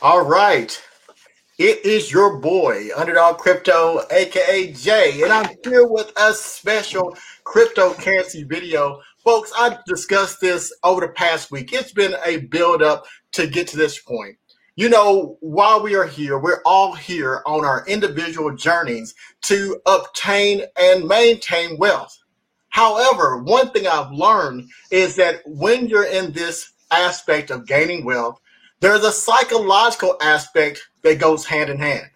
All right. It is your boy, Underdog Crypto, aka Jay, and I'm here with a special cryptocurrency video. Folks, I discussed this over the past week. It's been a build up to get to this point. You know, while we are here, we're all here on our individual journeys to obtain and maintain wealth. However, one thing I've learned is that when you're in this aspect of gaining wealth, there's a psychological aspect that goes hand in hand.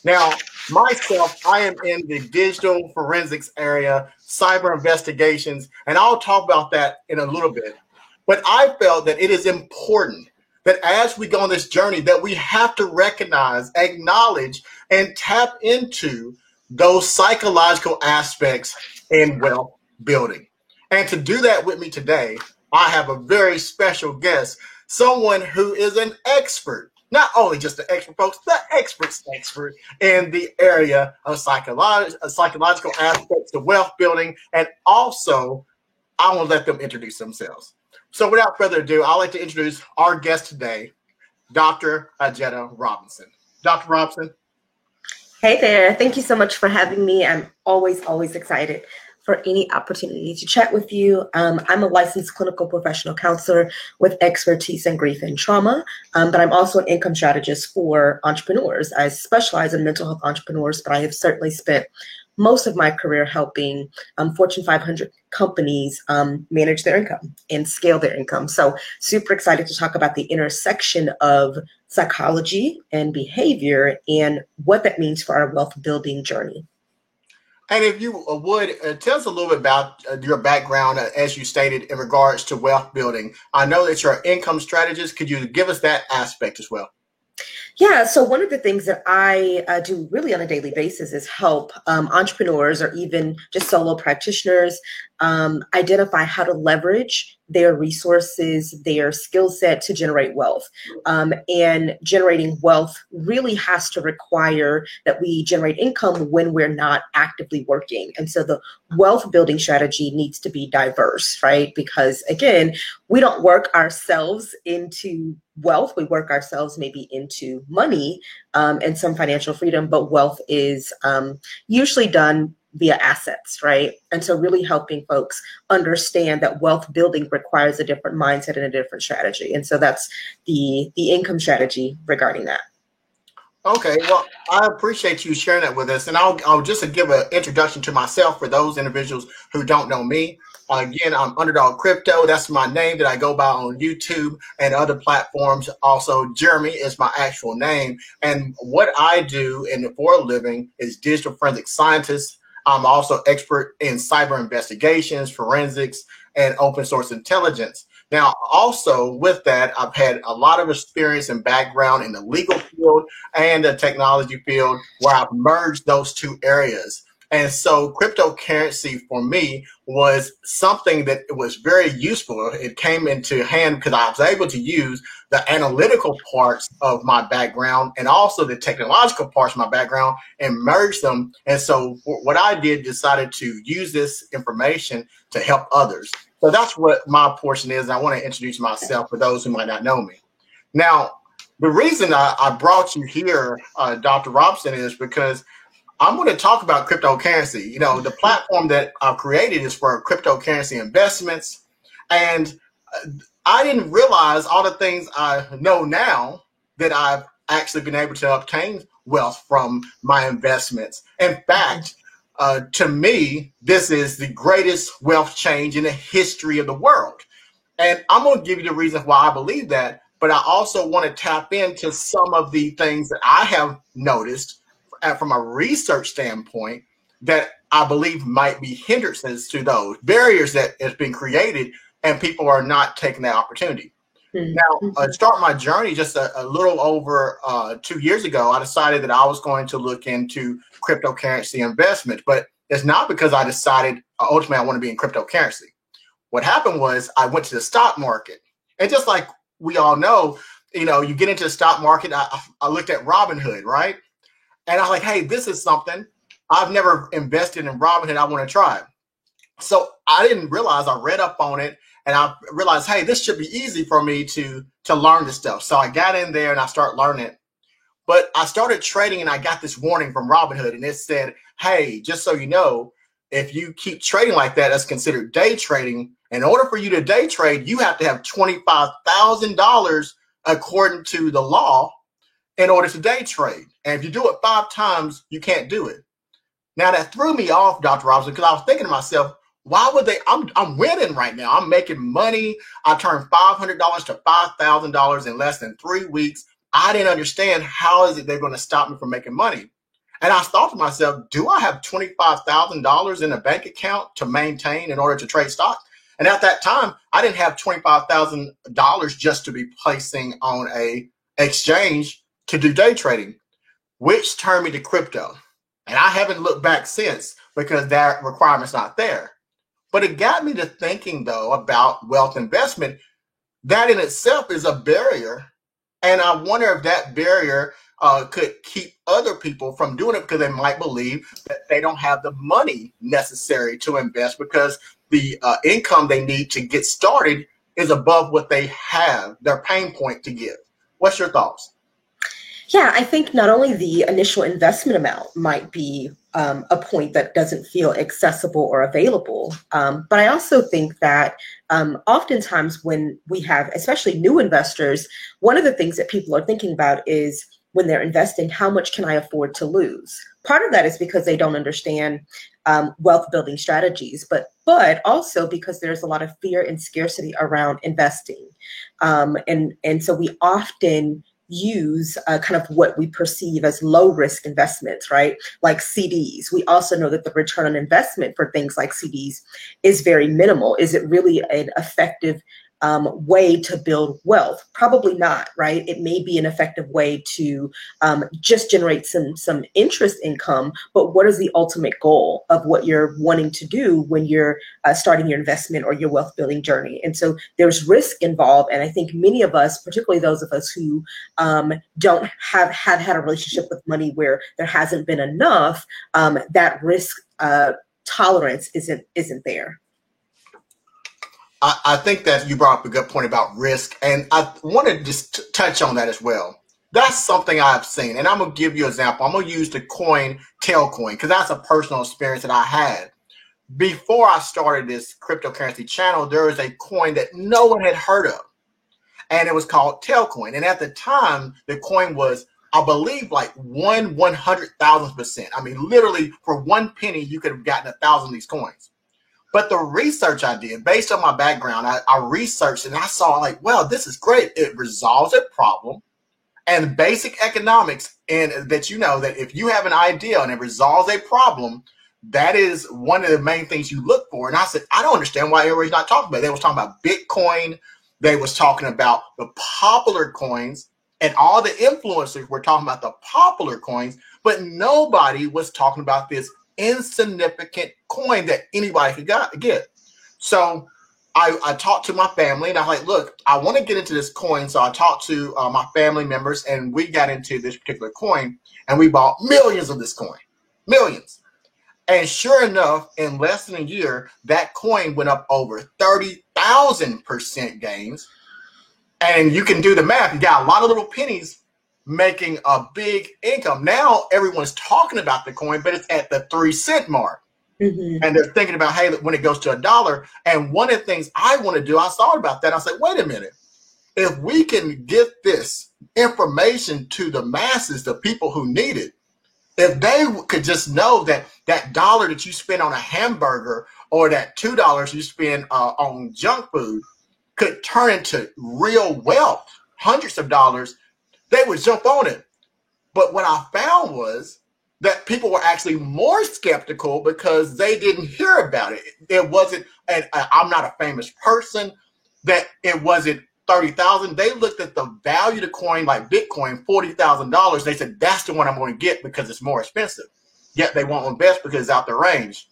Now, myself, I am in the digital forensics area, cyber investigations, and I'll talk about that in a little bit. But I felt that it is important that as we go on this journey, that we have to recognize, acknowledge, and tap into those psychological aspects in wealth building. And to do that with me today, I have a very special guest, someone who is an expert, not only just the expert, folks, the expert's expert in the area of psychological aspects of wealth building. And also, I want to let them introduce themselves. So without further ado, I'd like to introduce our guest today, Dr. Ajetta Robinson. Dr. Robinson. Hey there. Thank you so much for having me. I'm always excited for any opportunity to chat with you. I'm a licensed clinical professional counselor with expertise in grief and trauma, but I'm also an income strategist for entrepreneurs. I specialize in mental health entrepreneurs, but I have certainly spent most of my career helping Fortune 500 companies manage their income and scale their income. So super excited to talk about the intersection of psychology and behavior and what that means for our wealth building journey. And if you would tell us a little bit about your background, as you stated, in regards to wealth building. I know that you're an income strategist. Could you give us that aspect as well? Yeah, so one of the things that I do really on a daily basis is help entrepreneurs or even just solo practitioners identify how to leverage their resources, their skill set to generate wealth. And generating wealth really has to require that we generate income when we're not actively working. And so the wealth building strategy needs to be diverse, right? Because again, we don't work ourselves into wealth. We work ourselves maybe into money and some financial freedom, but wealth is usually done via assets, right? And so really helping folks understand that wealth building requires a different mindset and a different strategy. And so that's the income strategy regarding that. Okay, well, I appreciate you sharing that with us. And I'll just give an introduction to myself for those individuals who don't know me. Again, I'm Underdog Crypto. That's my name that I go by on YouTube and other platforms. Also, Jeremy is my actual name. And what I do for a living is digital forensic scientist. I'm also expert in cyber investigations, forensics, and open source intelligence. Now, also with that, I've had a lot of experience and background in the legal field and the technology field where I've merged those two areas. And so cryptocurrency for me was something that was very useful. It came into hand because I was able to use the analytical parts of my background and also the technological parts of my background and merge them. And so what I did, decided to use this information to help others. So that's what my portion is. I want to introduce myself for those who might not know me. Now, the reason I brought you here, Dr. Robson, is because I'm going to talk about cryptocurrency. You know, the platform that I've created is for cryptocurrency investments. And I didn't realize all the things I know now that I've actually been able to obtain wealth from my investments. In fact, to me, this is the greatest wealth change in the history of the world. And I'm going to give you the reasons why I believe that. But I also want to tap into some of the things that I have noticed from a research standpoint that I believe might be hindrances to those barriers that has been created and people are not taking that opportunity. Now, start my journey just a little over 2 years ago, I decided that I was going to look into cryptocurrency investment, but it's not because I decided ultimately I want to be in cryptocurrency. What happened was I went to the stock market, and just like we all know, you know, you get into the stock market. I looked at Robinhood, right? And I was like, hey, this is something I've never invested in Robinhood. I want to try it. So I didn't realize I read up on it and I realized, hey, this should be easy for me to learn this stuff. So I got in there and I started learning it. But I started trading and I got this warning from Robinhood, and it said, hey, just so you know, if you keep trading like that, that's considered day trading. In order for you to day trade, you have to have $25,000 according to the law in order to day trade. And if you do it 5 times, you can't do it. Now that threw me off, Dr. Robinson, because I was thinking to myself, why would they? I'm winning right now. I'm making money. I turned $500 to $5,000 in less than 3 weeks. I didn't understand how is it they're going to stop me from making money. And I thought to myself, do I have $25,000 in a bank account to maintain in order to trade stocks? And at that time, I didn't have $25,000 just to be placing on a exchange to do day trading, which turned me to crypto. And I haven't looked back since because that requirement's not there. But it got me to thinking, though, about wealth investment. That in itself is a barrier. And I wonder if that barrier could keep other people from doing it because they might believe that they don't have the money necessary to invest because the income they need to get started is above what they have, their pain point to give. What's your thoughts? Yeah, I think not only the initial investment amount might be a point that doesn't feel accessible or available, but I also think that oftentimes when we have, especially new investors, one of the things that people are thinking about is when they're investing, how much can I afford to lose? Part of that is because they don't understand wealth building strategies, but also because there's a lot of fear and scarcity around investing. And so we often use kind of what we perceive as low risk investments, right? Like CDs. We also know that the return on investment for things like CDs is very minimal. Is it really an effective way to build wealth? Probably not, right? It may be an effective way to just generate some interest income, but what is the ultimate goal of what you're wanting to do when you're starting your investment or your wealth building journey? And so there's risk involved. And I think many of us, particularly those of us who don't have had a relationship with money where there hasn't been enough, that risk tolerance isn't there. I think that you brought up a good point about risk, and I want to just touch on that as well. That's something I've seen, and I'm going to give you an example. I'm going to use the coin Tailcoin because that's a personal experience that I had. Before I started this cryptocurrency channel, there was a coin that no one had heard of, and it was called Tailcoin. And at the time, the coin was, I believe, like 1/100,000%. I mean, literally, for 1 penny, you could have gotten 1,000 of these coins. But the research I did, based on my background, I researched and I saw like, wow, this is great. It resolves a problem. And basic economics, and that you know that if you have an idea and it resolves a problem, that is one of the main things you look for. And I said, I don't understand why everybody's not talking about it. They was talking about Bitcoin. They was talking about the popular coins, and all the influencers were talking about the popular coins, but nobody was talking about this insignificant coin that anybody could get. So I talked to my family and I was like, look, I want to get into this coin. So I talked to my family members and we got into this particular coin and we bought millions of this coin, millions. And sure enough, in less than a year, that coin went up over 30,000% gains. And you can do the math. You got a lot of little pennies making a big income. Now everyone's talking about the coin, but it's at the 3-cent mark. Mm-hmm. And they're thinking about, hey, when it goes to $1. And one of the things I want to do, I thought about that. I said, wait a minute. If we can get this information to the masses, the people who need it, if they could just know that that $1 that you spend on a hamburger or that $2 you spend on junk food could turn into real wealth, hundreds of dollars, they would jump on it. But what I found was that people were actually more skeptical because they didn't hear about it. It wasn't, and I'm not a famous person, that it wasn't 30,000. They looked at the value of the coin like Bitcoin, $40,000. They said, that's the one I'm going to get because it's more expensive. Yet they won't invest because it's out their range.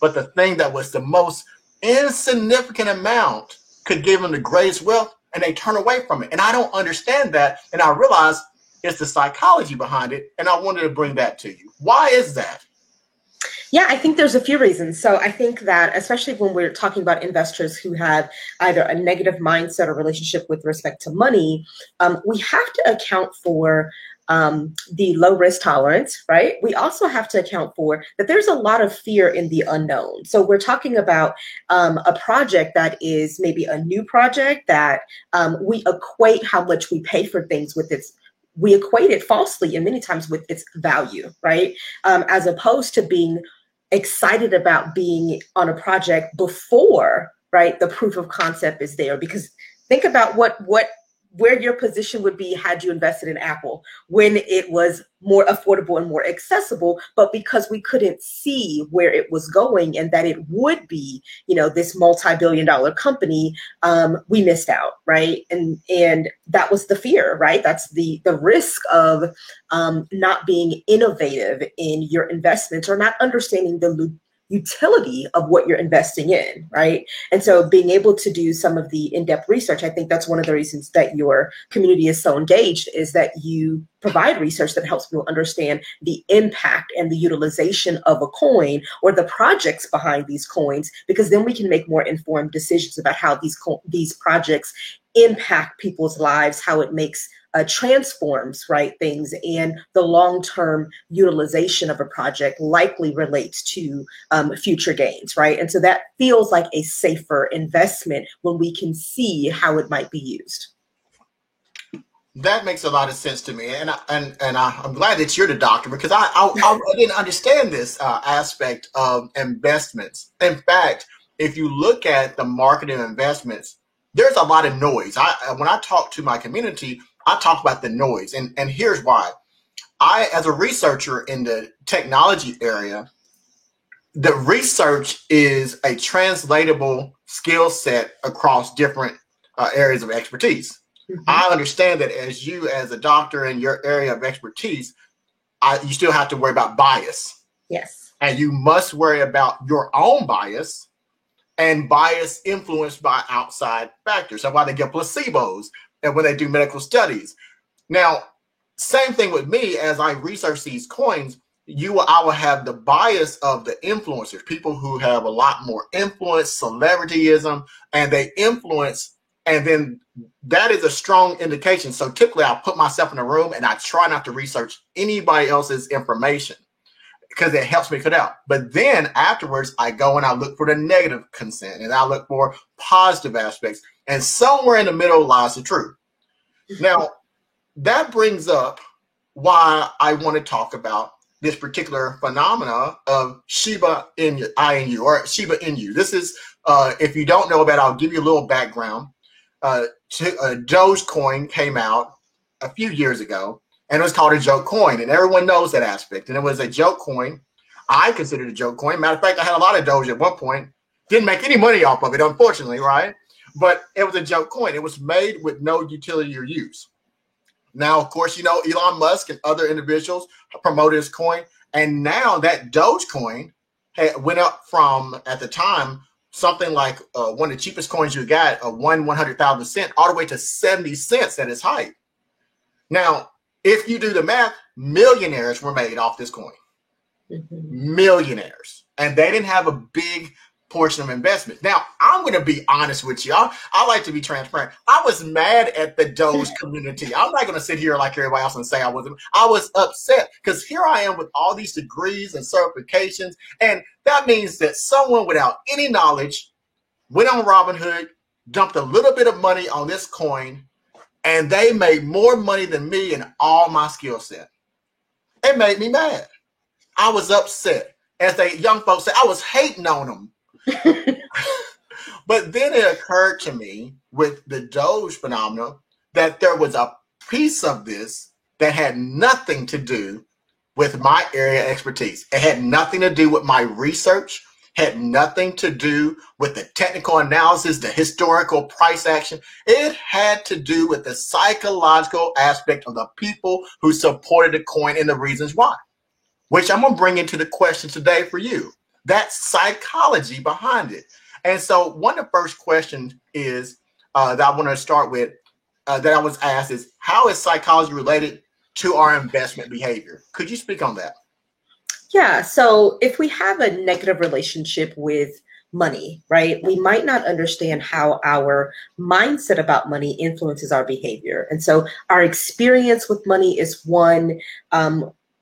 But the thing that was the most insignificant amount could give them the greatest wealth, and they turn away from it. And I don't understand that. And I realized it's the psychology behind it. And I wanted to bring that to you. Why is that? Yeah, I think there's a few reasons. So I think that, especially when we're talking about investors who have either a negative mindset or relationship with respect to money, we have to account for the low risk tolerance, right? We also have to account for that there's a lot of fear in the unknown. So we're talking about a project that is maybe a new project that we equate how much we pay for things with its we equate it falsely and many times with its value, right? As opposed to being excited about being on a project before, right, the proof of concept is there. Because think about what where your position would be had you invested in Apple when it was more affordable and more accessible, but because we couldn't see where it was going and that it would be, this multi-billion-dollar company, we missed out, right? And that was the fear, right? That's the risk of not being innovative in your investments or not understanding the utility of what you're investing in, right? And so being able to do some of the in-depth research, I think that's one of the reasons that your community is so engaged, is that you provide research that helps people understand the impact and the utilization of a coin or the projects behind these coins, because then we can make more informed decisions about how these projects impact people's lives, how it makes transforms, right, things, and the long-term utilization of a project likely relates to future gains, right? And so that feels like a safer investment when we can see how it might be used. That makes a lot of sense to me, and I'm glad that you're the doctor, because I didn't understand this aspect of investments. In fact, if you look at the market of investments, there's a lot of noise. When I talk to my community, I talk about the noise, and here's why. As a researcher in the technology area, the research is a translatable skill set across different areas of expertise. Mm-hmm. I understand that as a doctor in your area of expertise, you still have to worry about bias. Yes. And you must worry about your own bias and bias influenced by outside factors. That's why they get placebos and when they do medical studies. Now, same thing with me. As I research these coins, I will have the bias of the influencers, people who have a lot more influence, celebrityism, and they influence. And then that is a strong indication. So typically I'll put myself in a room and I try not to research anybody else's information because it helps me cut out. But then afterwards, I go and I look for the negative consent and I look for positive aspects. And somewhere in the middle lies the truth. Now, that brings up why I want to talk about this particular phenomena of Shiba Inu, or Shiba Inu. This is, if you don't know about it, I'll give you a little background. Dogecoin came out a few years ago, and it was called a joke coin, and everyone knows that aspect. And it was a joke coin. I considered it a joke coin. Matter of fact, I had a lot of Doge at one point. Didn't make any money off of it, unfortunately, right? But it was a joke coin. It was made with no utility or use. Now, of course, Elon Musk and other individuals promoted his coin. And now that Dogecoin went up from, at the time, something like one of the cheapest coins you got, 100,000 cent, all the way to 70 cents at its height. Now, if you do the math, millionaires were made off this coin. Mm-hmm. Millionaires. And they didn't have a big portion of investment. Now, I'm going to be honest with you. I like to be transparent. I was mad at the Doge community. I'm not going to sit here like everybody else and say I wasn't. I was upset because here I am with all these degrees and certifications. And that means that someone without any knowledge went on Robinhood, dumped a little bit of money on this coin, and they made more money than me and all my skill set. It made me mad. I was upset. As the young folks say, I was hating on them. But then it occurred to me with the Doge phenomenon that there was a piece of this that had nothing to do with my area of expertise. It had nothing to do with my research, had nothing to do with the technical analysis, the historical price action. It had to do with the psychological aspect of the people who supported the coin and the reasons why, which I'm going to bring into the question today for you. That psychology behind it. And so one of the first questions is that I want to start with that I was asked is, how is psychology related to our investment behavior? Could you speak on that? Yeah. So if we have a negative relationship with money, right, we might not understand how our mindset about money influences our behavior. And so our experience with money is one,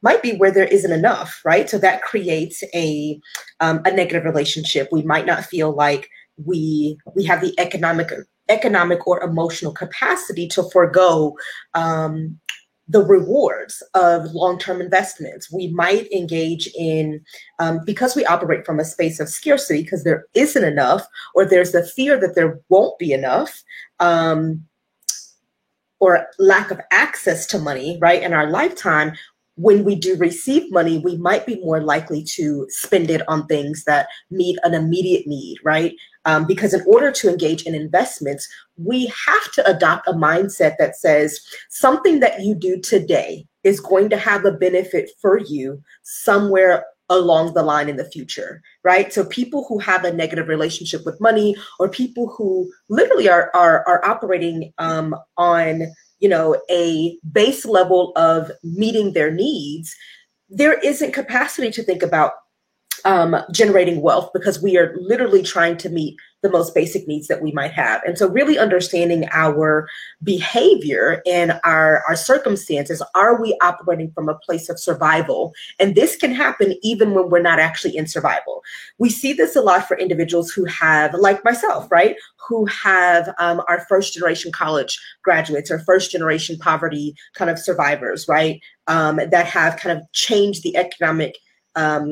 might be where there isn't enough, right? So that creates a negative relationship. We might not feel like we have the economic or emotional capacity to forego the rewards of long-term investments. We might engage in, because we operate from a space of scarcity, because there isn't enough, or there's the fear that there won't be enough, or lack of access to money, right, in our lifetime. When we do receive money, we might be more likely to spend it on things that meet an immediate need, right? Because in order to engage in investments, we have to adopt a mindset that says something that you do today is going to have a benefit for you somewhere along the line in the future, right? So people who have a negative relationship with money, or people who literally are operating on, you know, a base level of meeting their needs, there isn't capacity to think about generating wealth, because we are literally trying to meet the most basic needs that we might have. And so really understanding our behavior and our circumstances. Are we operating from a place of survival? And this can happen even when we're not actually in survival. We see this a lot for individuals who have, like myself, right, who have our first generation college graduates, or first generation poverty kind of survivors, right, that have kind of changed the economic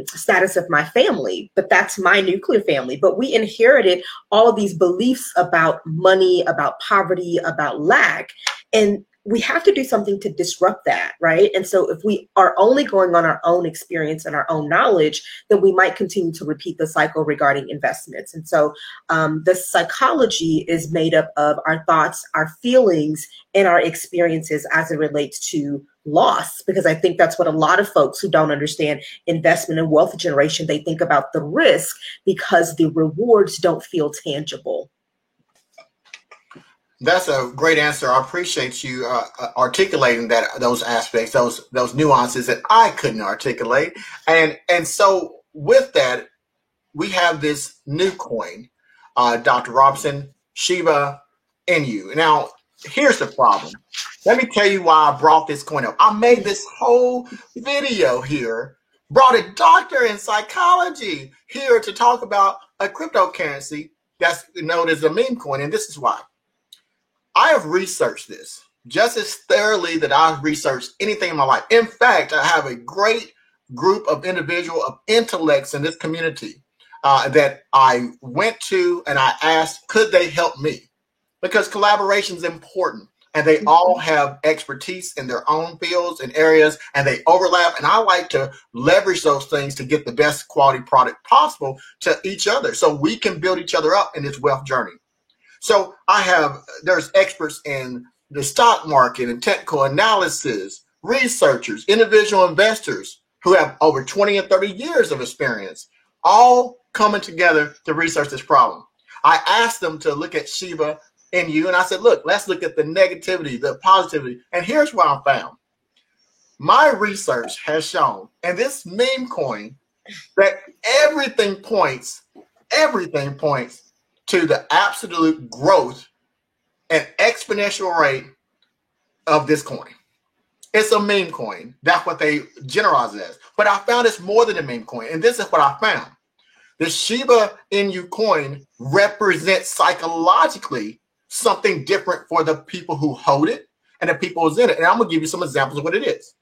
status of my family, but that's my nuclear family. But we inherited all of these beliefs about money, about poverty, about lack, and we have to do something to disrupt that, right? And so if we are only going on our own experience and our own knowledge, then we might continue to repeat the cycle regarding investments. And so the psychology is made up of our thoughts, our feelings, and our experiences as it relates to loss, because I think that's what a lot of folks who don't understand investment and wealth generation, they think about the risk because the rewards don't feel tangible. That's a great answer. I appreciate you articulating those aspects, those nuances that I couldn't articulate. And so with that, we have this new coin, Dr. Robinson, Shiba Inu. Now, here's the problem. Let me tell you why I brought this coin up. I made this whole video here, brought a doctor in psychology here to talk about a cryptocurrency that's known as a meme coin, and this is why. I have researched this just as thoroughly that I've researched anything in my life. In fact, I have a great group of individual of intellects in this community that I went to and I asked, could they help me? Because collaboration is important, and they all have expertise in their own fields and areas, and they overlap. And I like to leverage those things to get the best quality product possible to each other, so we can build each other up in this wealth journey. So there's experts in the stock market and technical analysis, researchers, individual investors who have over 20 and 30 years of experience, all coming together to research this problem. I asked them to look at Shiba Inu, and I said, look, let's look at the negativity, the positivity. And here's what I found. My research has shown, and this meme coin, that everything points to the absolute growth and exponential rate of this coin. It's a meme coin. That's what they generalize it as. But I found it's more than a meme coin. And this is what I found. The Shiba Inu coin represents psychologically something different for the people who hold it and the people who's in it. And I'm going to give you some examples of what it is.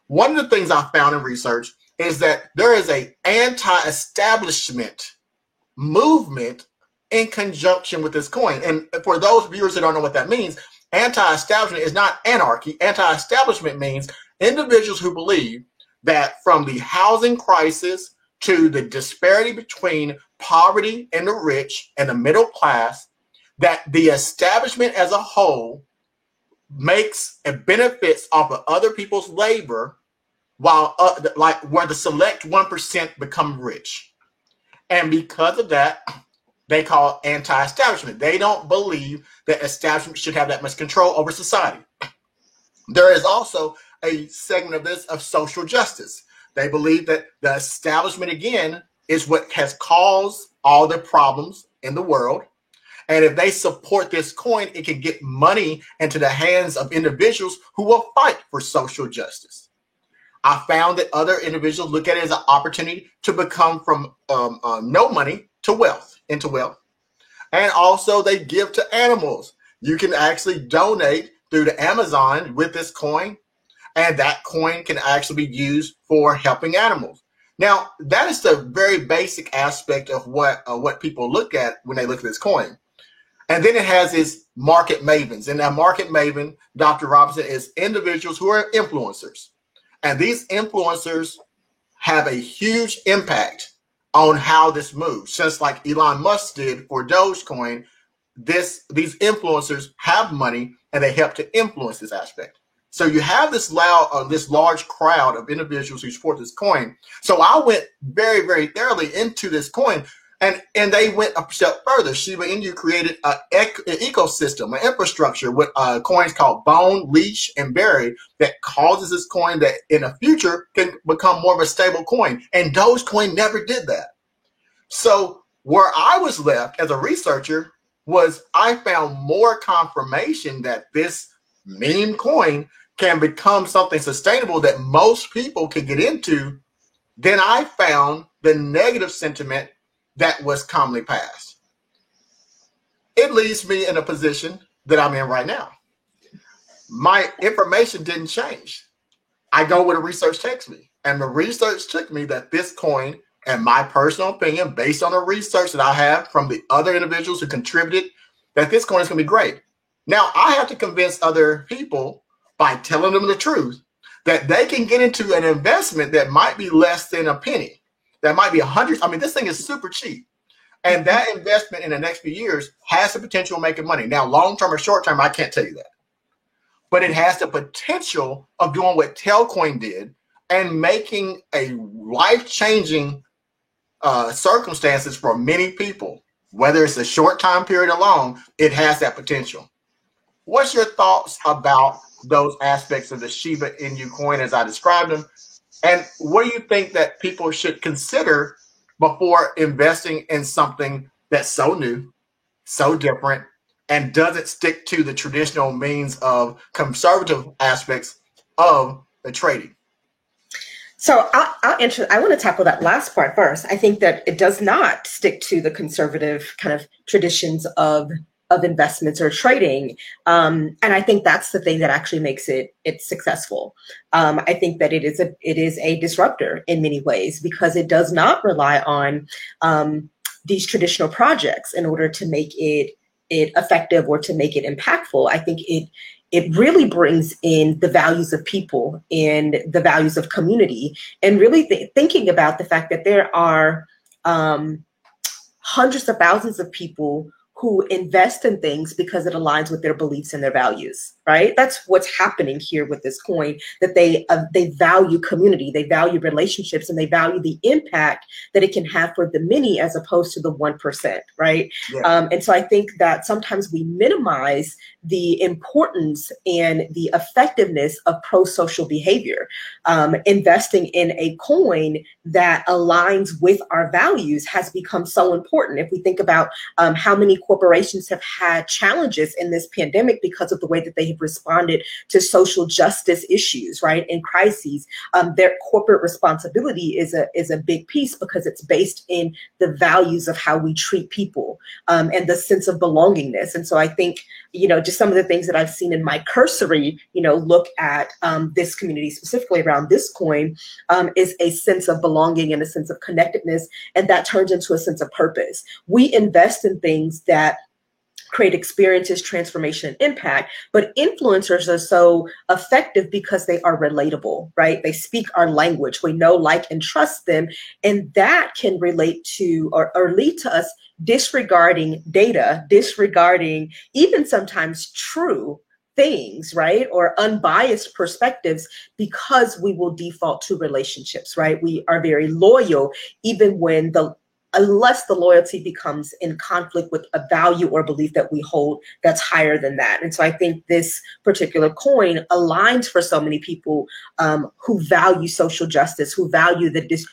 One of the things I found in research is that there is an anti-establishment movement in conjunction with this coin. And for those viewers that don't know what that means, anti-establishment is not anarchy. Anti-establishment means individuals who believe that from the housing crisis to the disparity between poverty and the rich and the middle class, that the establishment as a whole makes and benefits off of other people's labor, while where the select 1% become rich. And because of that, they call it anti-establishment. They don't believe that establishment should have that much control over society. There is also a segment of this of social justice. They believe that the establishment, again, is what has caused all the problems in the world. And if they support this coin, it can get money into the hands of individuals who will fight for social justice. I found that other individuals look at it as an opportunity to become from no money to wealth, into wealth. And also they give to animals. You can actually donate through the Amazon with this coin, and that coin can actually be used for helping animals. Now, that is the very basic aspect of what people look at when they look at this coin. And then it has its market mavens. And that market maven, Dr. Robinson, is individuals who are influencers. And these influencers have a huge impact on how this moves. Just like Elon Musk did for Dogecoin, these influencers have money and they help to influence this aspect. So you have this large crowd of individuals who support this coin. So I went very, very thoroughly into this coin, and they went a step further. Shiba Inu created an ecosystem, an infrastructure with coins called Bone, Leash, and Berry that causes this coin that in the future can become more of a stable coin. And Dogecoin never did that. So where I was left as a researcher was I found more confirmation that this meme coin can become something sustainable that most people can get into. Then I found the negative sentiment that was commonly passed. It leaves me in a position that I'm in right now. My information didn't change. I go where the research takes me. And the research took me that this coin, and my personal opinion, based on the research that I have from the other individuals who contributed, that this coin is going to be great. Now, I have to convince other people by telling them the truth that they can get into an investment that might be less than a penny. That might be $100. I mean, this thing is super cheap. And that investment in the next few years has the potential of making money. Now, long-term or short-term, I can't tell you that. But it has the potential of doing what Telcoin did and making a life-changing circumstances for many people. Whether it's a short time period or long, it has that potential. What's your thoughts about those aspects of the Shiba Inu coin as I described them? And what do you think that people should consider before investing in something that's so new, so different, and doesn't stick to the traditional means of conservative aspects of the trading? So I'll answer. I want to tackle that last part first. I think that it does not stick to the conservative kind of traditions of investments or trading. And I think that's the thing that actually makes it successful. I think that it is a disruptor in many ways because it does not rely on these traditional projects in order to make it effective or to make it impactful. I think it really brings in the values of people and the values of community, and really thinking about the fact that there are hundreds of thousands of people who invest in things because it aligns with their beliefs and their values, right? That's what's happening here with this coin, that they value community, they value relationships, and they value the impact that it can have for the many as opposed to the 1%, right? Yeah. And so I think that sometimes we minimize the importance and the effectiveness of pro-social behavior. Investing in a coin that aligns with our values has become so important. If we think about how many corporations have had challenges in this pandemic because of the way that they have responded to social justice issues, right, and crises, their corporate responsibility is a big piece because it's based in the values of how we treat people and the sense of belongingness. And so I think, just some of the things that I've seen in my cursory, look at this community, specifically around this coin, is a sense of belonging and a sense of connectedness, and that turns into a sense of purpose. We invest in things that create experiences, transformation, and impact, but influencers are so effective because they are relatable, right? They speak our language. We know, like, and trust them, and that can relate to or lead to us disregarding data, disregarding even sometimes true things, right? Or unbiased perspectives, because we will default to relationships, right? We are very loyal, even when the unless the loyalty becomes in conflict with a value or belief that we hold that's higher than that. And so I think this particular coin aligns for so many people who value social justice, who value the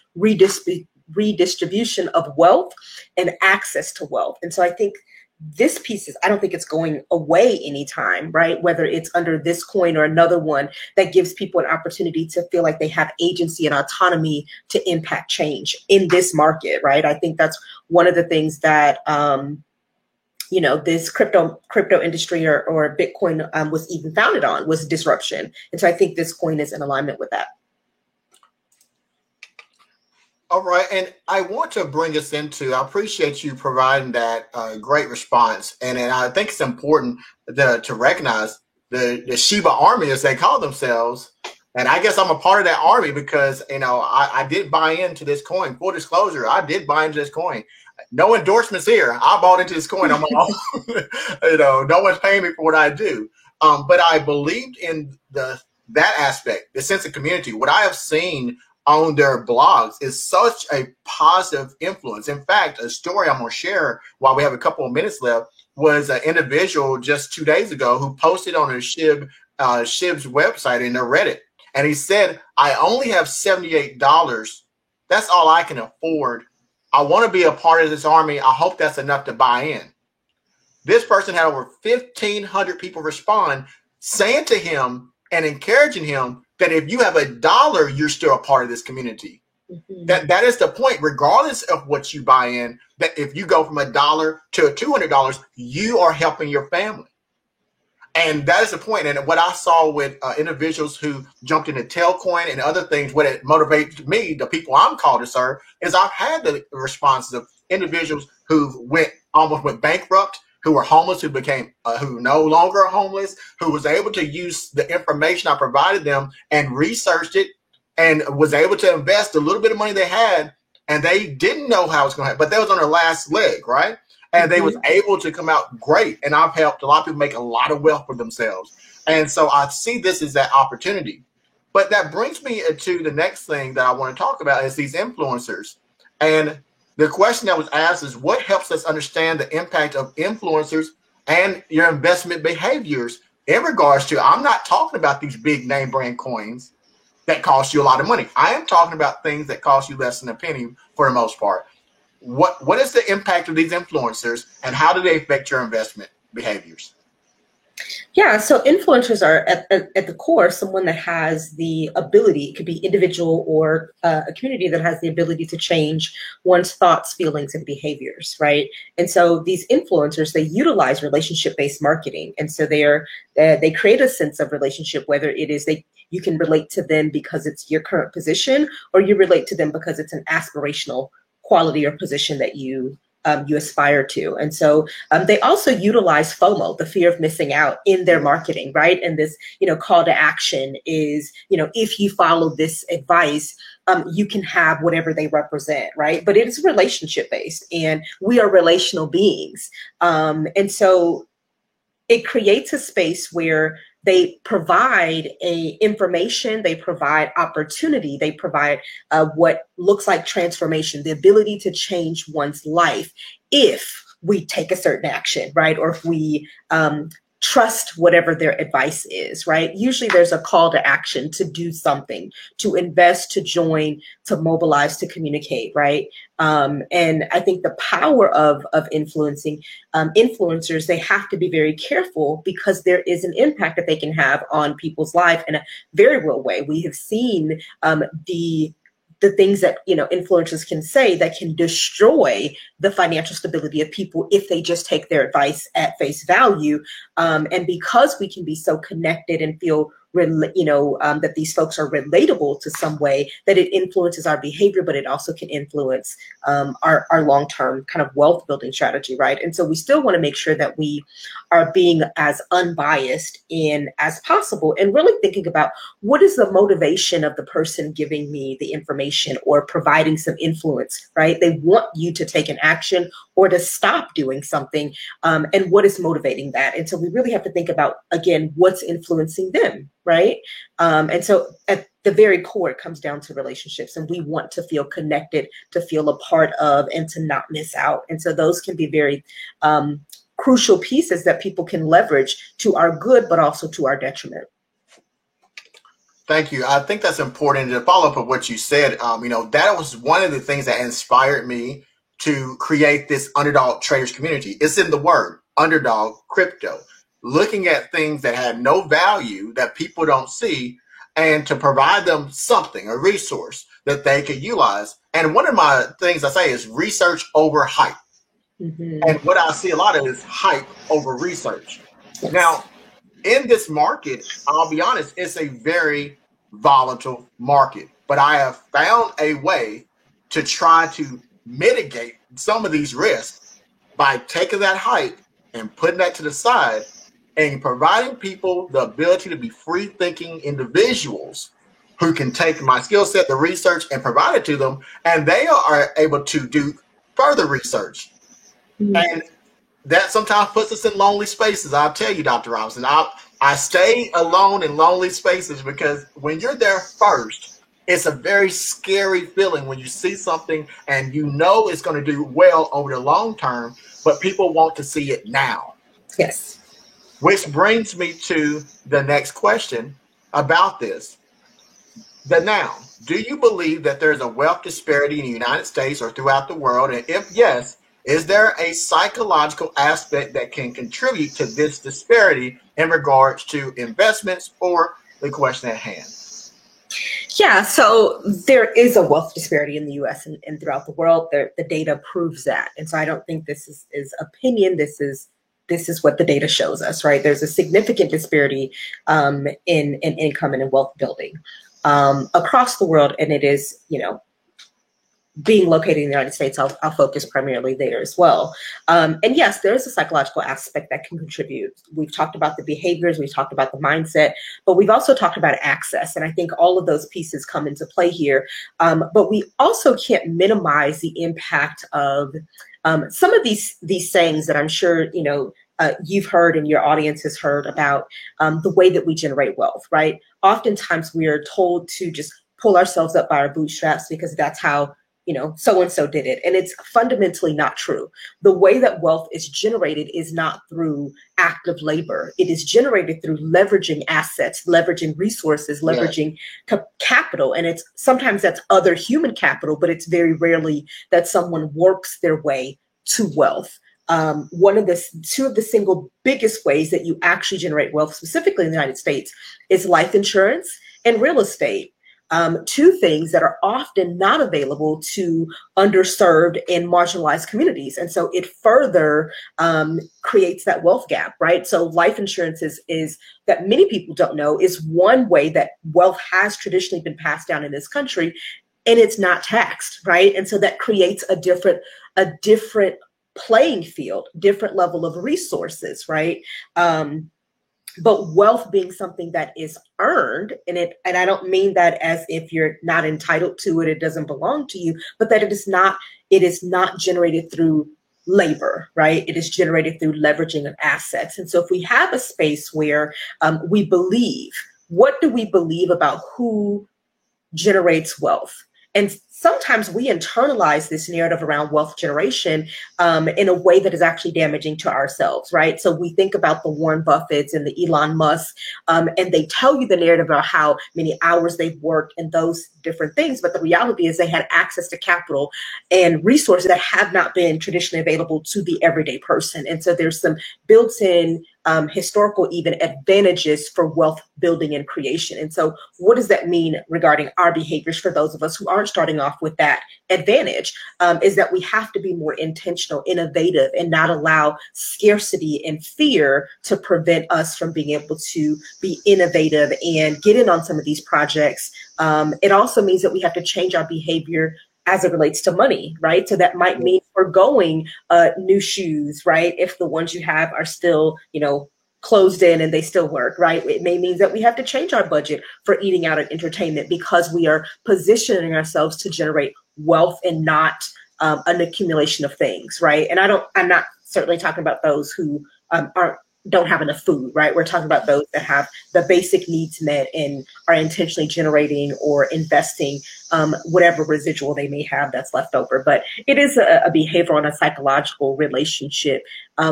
redistribution of wealth and access to wealth. And so I think this piece I don't think it's going away anytime, right? Whether it's under this coin or another one that gives people an opportunity to feel like they have agency and autonomy to impact change in this market, right? I think that's one of the things that, this crypto industry or Bitcoin was even founded on, was disruption. And so I think this coin is in alignment with that. All right, and I want to bring us into, I appreciate you providing that great response. And I think it's important to recognize the Shiba Army, as they call themselves. And I guess I'm a part of that army because, I did buy into this coin. Full disclosure, I did buy into this coin. No endorsements here. I bought into this coin on my own. No one's paying me for what I do. But I believed in that aspect, the sense of community. What I have seen on their blogs is such a positive influence. In fact, a story I'm going to share while we have a couple of minutes left was an individual just 2 days ago who posted on his SHIB's website in their Reddit. And he said, I only have $78. That's all I can afford. I want to be a part of this army. I hope that's enough to buy in. This person had over 1,500 people respond, saying to him and encouraging him that if you have $1, you're still a part of this community. Mm-hmm. That is the point, regardless of what you buy in, that if you go from $1 to $200, you are helping your family. And that is the point. And what I saw with individuals who jumped into Tailcoin and other things, what it motivates me, the people I'm called to serve, is I've had the responses of individuals who almost went bankrupt, who were homeless, who became, who no longer are homeless, who was able to use the information I provided them and researched it and was able to invest a little bit of money they had, and they didn't know how it's going to happen, but that was on their last leg, right? And they was able to come out great. And I've helped a lot of people make a lot of wealth for themselves. And so I see this as that opportunity. But that brings me to the next thing that I want to talk about is these influencers. And the question that was asked is, what helps us understand the impact of influencers and your investment behaviors in regards to, I'm not talking about these big name brand coins that cost you a lot of money. I am talking about things that cost you less than a penny for the most part. What is the impact of these influencers and how do they affect your investment behaviors? Yeah, so influencers are at the core someone that has the ability, it could be individual or a community that has the ability to change one's thoughts, feelings, and behaviors, right? And so these influencers, they utilize relationship-based marketing. And so they create a sense of relationship, whether it is you can relate to them because it's your current position, or you relate to them because it's an aspirational quality or position that you aspire to. And so they also utilize FOMO, the fear of missing out, in their marketing, right? And this, call to action is, if you follow this advice, you can have whatever they represent, right? But it is relationship based, and we are relational beings. And so it creates a space where they provide information, they provide opportunity, they provide what looks like transformation, the ability to change one's life if we take a certain action, right? Or if we trust whatever their advice is, right? Usually there's a call to action to do something, to invest, to join, to mobilize, to communicate, right? And I think the power of influencing influencers, they have to be very careful because there is an impact that they can have on people's life in a very real way. We have seen the things that influencers can say that can destroy the financial stability of people if they just take their advice at face value. And because we can be so connected and feel that these folks are relatable to some way, that it influences our behavior, but it also can influence our long-term kind of wealth building strategy, right? And so we still want to make sure that we are being as unbiased as possible and really thinking about what is the motivation of the person giving me the information or providing some influence, right? They want you to take an action or to stop doing something, and what is motivating that? And so we really have to think about, again, what's influencing them, right? And so at the very core, it comes down to relationships, and we want to feel connected, to feel a part of, and to not miss out. And so those can be very crucial pieces that people can leverage to our good, but also to our detriment. Thank you. I think that's important. To follow up on what you said, that was one of the things that inspired me to create this underdog traders community. It's in the word, underdog crypto, looking at things that had no value that people don't see, and to provide them something, a resource that they could utilize. And one of my things I say is research over hype. Mm-hmm. And what I see a lot of is hype over research. Yes. Now, in this market, I'll be honest, it's a very volatile market, but I have found a way to try to mitigate some of these risks by taking that hype and putting that to the side and providing people the ability to be free thinking individuals who can take my skill set, the research, and provide it to them, and they are able to do further research. Mm-hmm. And that sometimes puts us in lonely spaces. I'll tell you, Dr. Robinson, I stay alone in lonely spaces because when you're there first, it's a very scary feeling when you see something and you know it's going to do well over the long term, but people want to see it now. Yes. Which brings me to the next question about this. The now. Do you believe that there's a wealth disparity in the United States or throughout the world? And if yes, is there a psychological aspect that can contribute to this disparity in regards to investments or the question at hand? Yeah, so there is a wealth disparity in the U.S. and throughout the world. The data proves that. And so I don't think this is opinion. This is what the data shows us, right? There's a significant disparity in income and in wealth building across the world. And it is, being located in the United States, I'll focus primarily there as well. And yes, there is a psychological aspect that can contribute. We've talked about the behaviors, we've talked about the mindset, but we've also talked about access. And I think all of those pieces come into play here. But we also can't minimize the impact of some of these sayings that I'm sure, you've heard and your audience has heard about the way that we generate wealth, right? Oftentimes we are told to just pull ourselves up by our bootstraps because that's how so-and-so did it. And it's fundamentally not true. The way that wealth is generated is not through active labor. It is generated through leveraging assets, leveraging resources, leveraging capital. And sometimes that's other human capital, but it's very rarely that someone works their way to wealth. Two of the single biggest ways that you actually generate wealth, specifically in the United States, is life insurance and real estate. Two things that are often not available to underserved and marginalized communities. And so it further creates that wealth gap, right? So life insurance is that many people don't know is one way that wealth has traditionally been passed down in this country, and it's not taxed, right? And so that creates a different playing field, different level of resources, right? But wealth being something that is earned, and I don't mean that as if you're not entitled to it, it doesn't belong to you, but that it is not generated through labor, right? It is generated through leveraging of assets. And so if we have a space where we believe, what do we believe about who generates wealth? And sometimes we internalize this narrative around wealth generation in a way that is actually damaging to ourselves, right? So we think about the Warren Buffetts and the Elon Musk, and they tell you the narrative about how many hours they've worked and those different things. But the reality is they had access to capital and resources that have not been traditionally available to the everyday person. And so there's some built-in historical even advantages for wealth building and creation. And so what does that mean regarding our behaviors for those of us who aren't starting off with that advantage? Is that we have to be more intentional, innovative, and not allow scarcity and fear to prevent us from being able to be innovative and get in on some of these projects. It also means that we have to change our behavior as it relates to money, right? So that might mean foregoing new shoes, right? If the ones you have are still, closed in and they still work, right? It may mean that we have to change our budget for eating out and entertainment because we are positioning ourselves to generate wealth and not an accumulation of things, right? And I'm not certainly talking about those who aren't don't have enough food, right? We're talking about those that have the basic needs met and are intentionally generating or investing whatever residual they may have that's left over. But it is a behavioral and a psychological relationship.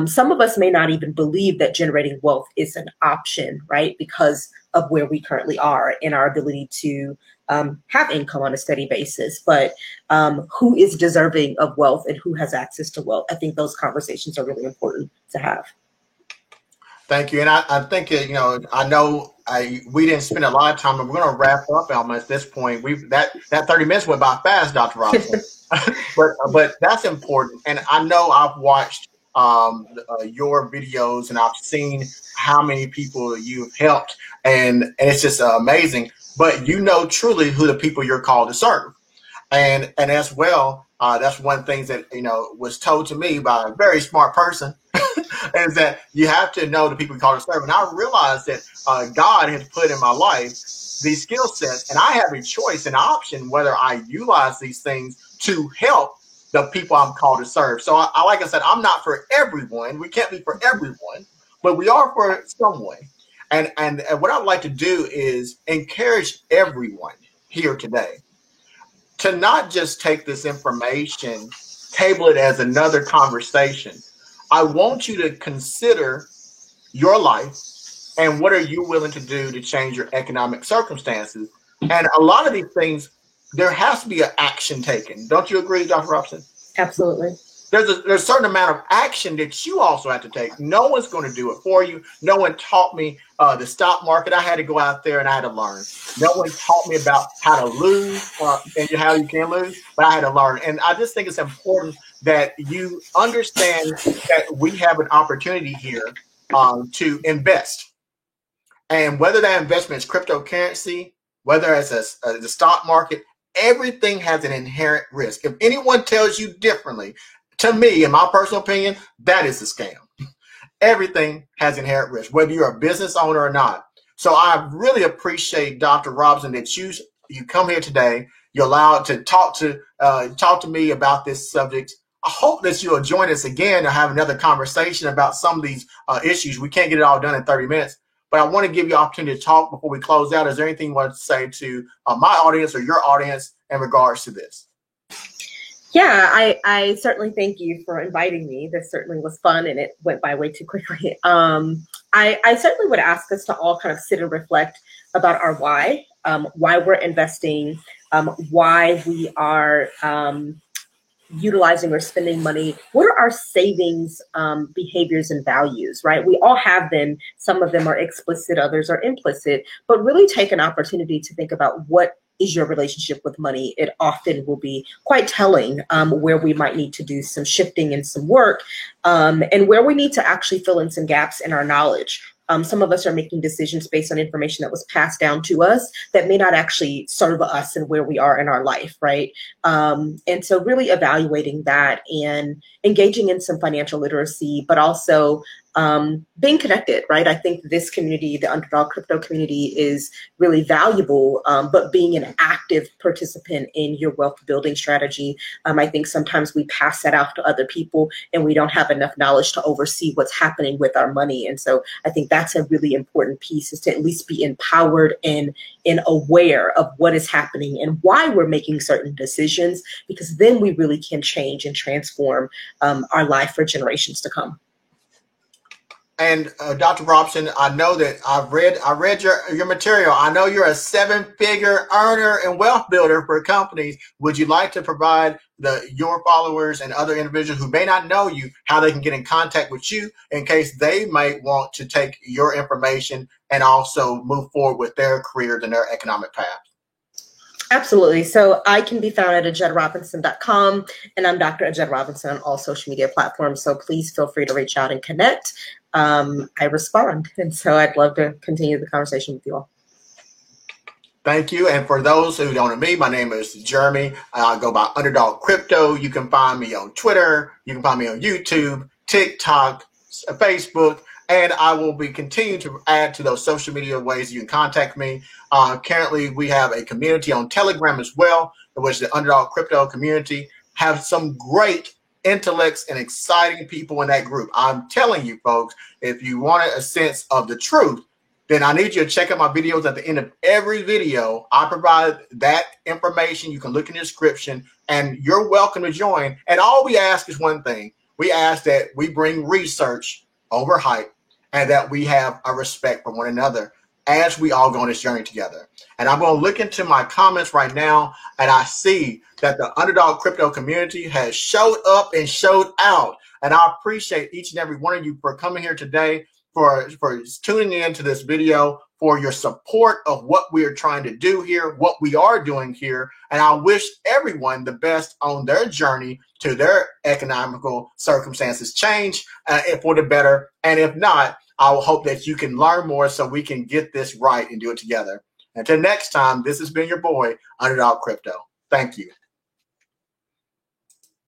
Some of us may not even believe that generating wealth is an option, right? Because of where we currently are in our ability to have income on a steady basis. But who is deserving of wealth and who has access to wealth? I think those conversations are really important to have. Thank you. And I think, I know we didn't spend a lot of time, and we're going to wrap up almost at this point. That 30 minutes went by fast, Dr. Robinson. but that's important. And I know I've watched your videos, and I've seen how many people you've helped, and it's just amazing. But you know truly who the people you're called to serve. And as well, that's one thing that, was told to me by a very smart person, is that you have to know the people you call to serve. And I realized that God has put in my life these skill sets, and I have a choice and option whether I utilize these things to help the people I'm called to serve. So like I said, I'm not for everyone. We can't be for everyone, but we are for someone. And what I would like to do is encourage everyone here today to not just take this information, table it as another conversation. I want you to consider your life and what are you willing to do to change your economic circumstances. And a lot of these things, there has to be an action taken. Don't you agree, Dr. Robinson? Absolutely. There's a certain amount of action that you also have to take. No one's going to do it for you. No one taught me the stock market. I had to go out there and I had to learn. No one taught me about how to lose and how you can lose, but I had to learn. And I just think it's important that you understand that we have an opportunity here to invest. And whether that investment is cryptocurrency, whether it's the stock market, everything has an inherent risk. If anyone tells you differently, to me, in my personal opinion, that is a scam. Everything has inherent risk, whether you're a business owner or not. So I really appreciate, Dr. Robinson, that you come here today. You're allowed to talk to me about this subject. I hope that you'll join us again to have another conversation about some of these issues. We can't get it all done in 30 minutes, but I want to give you an opportunity to talk before we close out. Is there anything you want to say to my audience or your audience in regards to this? Yeah, I certainly thank you for inviting me. This certainly was fun, and it went by way too quickly. I certainly would ask us to all kind of sit and reflect about our why we're investing, why we are utilizing or spending money. What are our savings behaviors and values, right? We all have them. Some of them are explicit, others are implicit, but really take an opportunity to think about what is your relationship with money. It often will be quite telling where we might need to do some shifting and some work, and where we need to actually fill in some gaps in our knowledge. Some of us are making decisions based on information that was passed down to us that may not actually serve us and where we are in our life, right? And so really evaluating that and engaging in some financial literacy, but also being connected, right? I think this community, the Underdog Crypto community, is really valuable, but being an active participant in your wealth building strategy, I think sometimes we pass that out to other people and we don't have enough knowledge to oversee what's happening with our money. And so I think that's a really important piece, is to at least be empowered and aware of what is happening and why we're making certain decisions, because then we really can change and transform our life for generations to come. And Dr. Robinson, I know that I read your material. I know you're a 7-figure earner and wealth builder for companies. Would you like to provide your followers and other individuals who may not know you how they can get in contact with you in case they might want to take your information and also move forward with their careers and their economic path? Absolutely. So I can be found at ajetrobinson.com, and I'm Dr. Ajed Robinson on all social media platforms. So please feel free to reach out and connect. I respond. And so I'd love to continue the conversation with you all. Thank you. And for those who don't know me, my name is Jeremy. I go by Underdog Crypto. You can find me on Twitter. You can find me on YouTube, TikTok, Facebook. And I will be continuing to add to those social media ways you can contact me. Currently, we have a community on Telegram as well, which is the Underdog Crypto community. Have some great intellects and exciting people in that group. I'm telling you, folks, if you want a sense of the truth, then I need you to check out my videos. At the end of every video, I provide that information. You can look in the description, and you're welcome to join. And all we ask is one thing. We ask that we bring research over hype, and that we have a respect for one another as we all go on this journey together. And I'm going to look into my comments right now, and I see that the Underdog Crypto community has showed up and showed out. And I appreciate each and every one of you for coming here today, for tuning in to this video, for your support of what we are trying to do here, what we are doing here. And I wish everyone the best on their journey to their economical circumstances change for the better. And if not, I will hope that you can learn more so we can get this right and do it together. Until next time, this has been your boy, Underdog Crypto. Thank you.